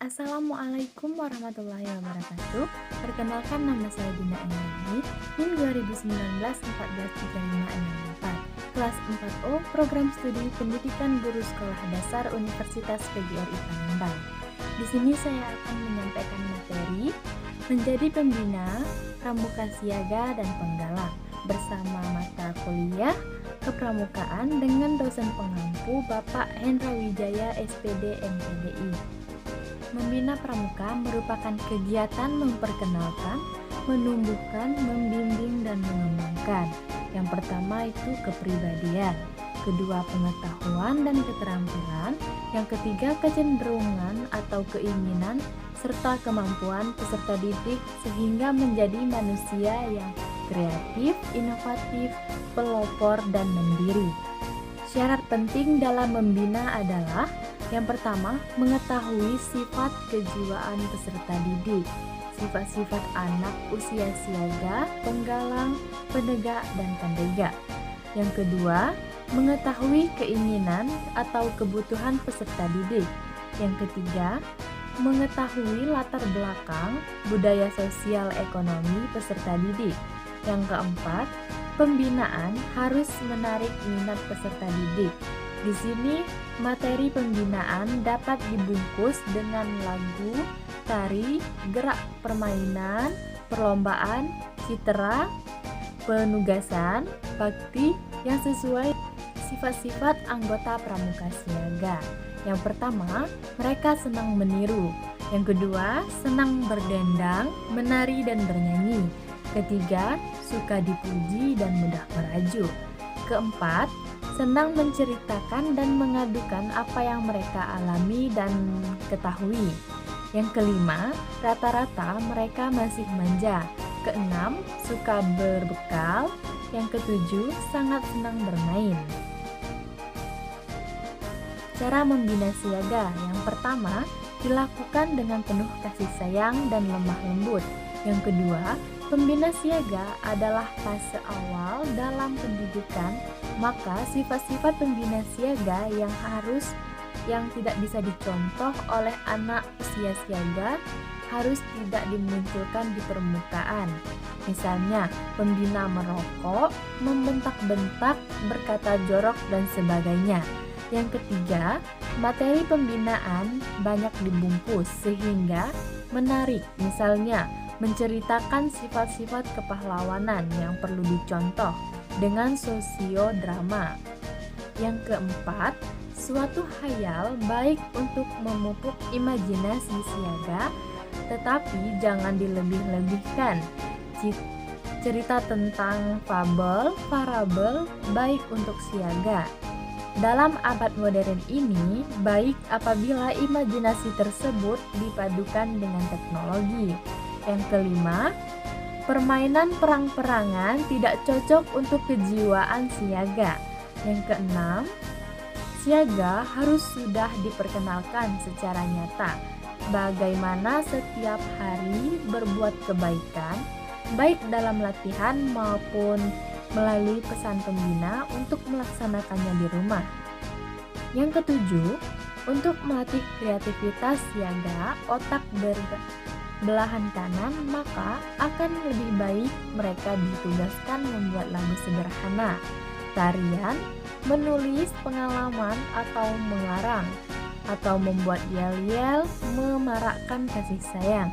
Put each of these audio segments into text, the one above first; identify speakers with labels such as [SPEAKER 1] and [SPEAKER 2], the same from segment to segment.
[SPEAKER 1] Assalamualaikum warahmatullahi wabarakatuh. Perkenalkan, nama saya Dina Eniani, NIM 2019-143564, kelas 4O, Program Studi Pendidikan Guru Sekolah Dasar Universitas PGRI Palembang. Di sini saya akan menyampaikan materi menjadi pembina, pramuka siaga dan penggalang bersama mata kuliah kepramukaan dengan dosen pengampu Bapak Hendra Wijaya SPD MPDI. Membina pramuka merupakan kegiatan memperkenalkan, menumbuhkan, membimbing, dan mengembangkan. Yang pertama itu kepribadian, kedua pengetahuan dan keterampilan, yang ketiga kecenderungan atau keinginan, serta kemampuan peserta didik sehingga menjadi manusia yang kreatif, inovatif, pelopor, dan mandiri. Syarat penting dalam membina adalah yang pertama, mengetahui sifat kejiwaan peserta didik, sifat-sifat anak usia siaga, penggalang, penegak, dan pendegak. Yang kedua, mengetahui keinginan atau kebutuhan peserta didik. Yang ketiga, mengetahui latar belakang, budaya sosial ekonomi peserta didik. Yang keempat, pembinaan harus menarik minat peserta didik. Di sini, materi pembinaan dapat dibungkus dengan lagu, tari, gerak permainan, perlombaan, citra, penugasan, bakti yang sesuai sifat-sifat anggota pramuka siaga. Yang pertama, mereka senang meniru. Yang kedua, senang berdendang, menari dan bernyanyi. Ketiga, suka dipuji dan mudah merajuk. Keempat, senang menceritakan dan mengadukan apa yang mereka alami dan ketahui. Yang kelima, rata-rata mereka masih manja. Keenam, suka berbekal. Yang ketujuh, sangat senang bermain. Cara membina siaga yang pertama, dilakukan dengan penuh kasih sayang dan lemah lembut. Yang kedua, pembina siaga adalah fase awal dalam pendidikan, maka sifat-sifat pembina siaga yang tidak bisa dicontoh oleh anak usia siaga harus tidak dimunculkan di permukaan. Misalnya, pembina merokok, membentak-bentak, berkata jorok, dan sebagainya. Yang ketiga, materi pembinaan banyak dibungkus sehingga menarik, misalnya menceritakan sifat-sifat kepahlawanan yang perlu dicontoh dengan sosiodrama. Yang keempat, suatu hayal baik untuk memupuk imajinasi siaga, tetapi jangan dilebih-lebihkan. Cerita tentang fabel, parabel baik untuk siaga. Dalam abad modern ini, baik apabila imajinasi tersebut dipadukan dengan teknologi. Yang kelima, permainan perang-perangan tidak cocok untuk kejiwaan siaga. Yang keenam, siaga harus sudah diperkenalkan secara nyata bagaimana setiap hari berbuat kebaikan, baik dalam latihan maupun melalui pesan pembina untuk melaksanakannya di rumah. Yang ketujuh, untuk melatih kreativitas siaga otak belahan kanan, maka akan lebih baik mereka ditugaskan membuat lagu sederhana, tarian, menulis pengalaman atau mengarang, atau membuat yel-yel memarakkan kasih sayang.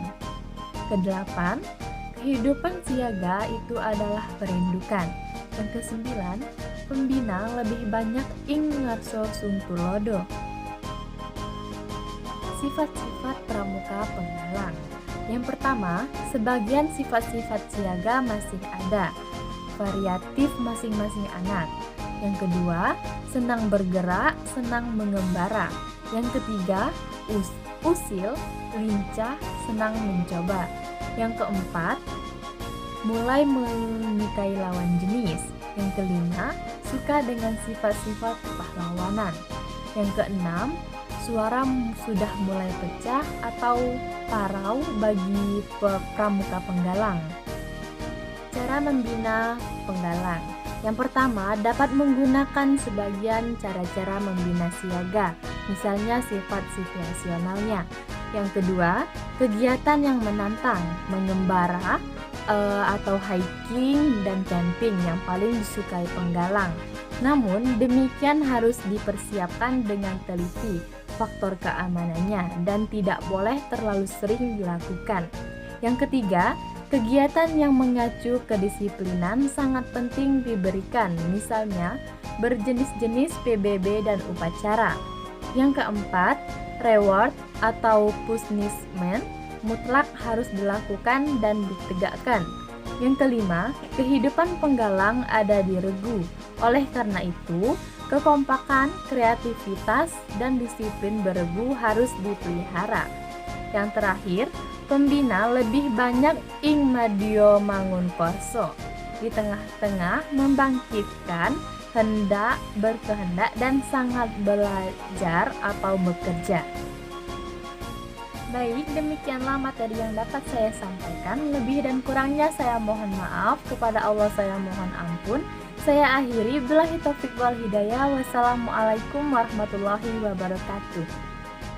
[SPEAKER 1] Kedelapan, kehidupan siaga itu adalah perindukan. Yang kesembilan, pembina lebih banyak ing ngarso sungtulodo. Sifat-sifat pramuka penggalang. Yang pertama, sebagian sifat-sifat siaga masih ada, variatif masing-masing anak. Yang kedua, senang bergerak, senang mengembara. Yang ketiga, usil, lincah, senang mencoba. Yang keempat, mulai menyukai lawan jenis. Yang kelima, suka dengan sifat-sifat kepahlawanan. Yang keenam, suara sudah mulai pecah atau parau bagi pramuka penggalang. Cara membina penggalang. Yang pertama, dapat menggunakan sebagian cara-cara membina siaga, misalnya sifat situasionalnya. Yang kedua, kegiatan yang menantang, mengembara atau hiking dan camping yang paling disukai penggalang. Namun, demikian harus dipersiapkan dengan teliti faktor keamanannya dan tidak boleh terlalu sering dilakukan. Yang ketiga, kegiatan yang mengacu kedisiplinan sangat penting diberikan, misalnya berjenis-jenis PBB dan upacara. Yang keempat, reward atau punishment mutlak harus dilakukan dan ditegakkan. Yang kelima, kehidupan penggalang ada di regu. Oleh karena itu, kekompakan, kreativitas, dan disiplin beregu harus dipelihara. Yang terakhir, pembina lebih banyak ing madio mangun korso. Di tengah-tengah membangkitkan hendak, berkehendak, dan sangat belajar atau bekerja. Baik, demikianlah materi yang dapat saya sampaikan. Lebih dan kurangnya saya mohon maaf. Kepada Allah saya mohon ampun. Saya akhiri. Billahi taufiq wal hidayah. Wassalamualaikum warahmatullahi wabarakatuh.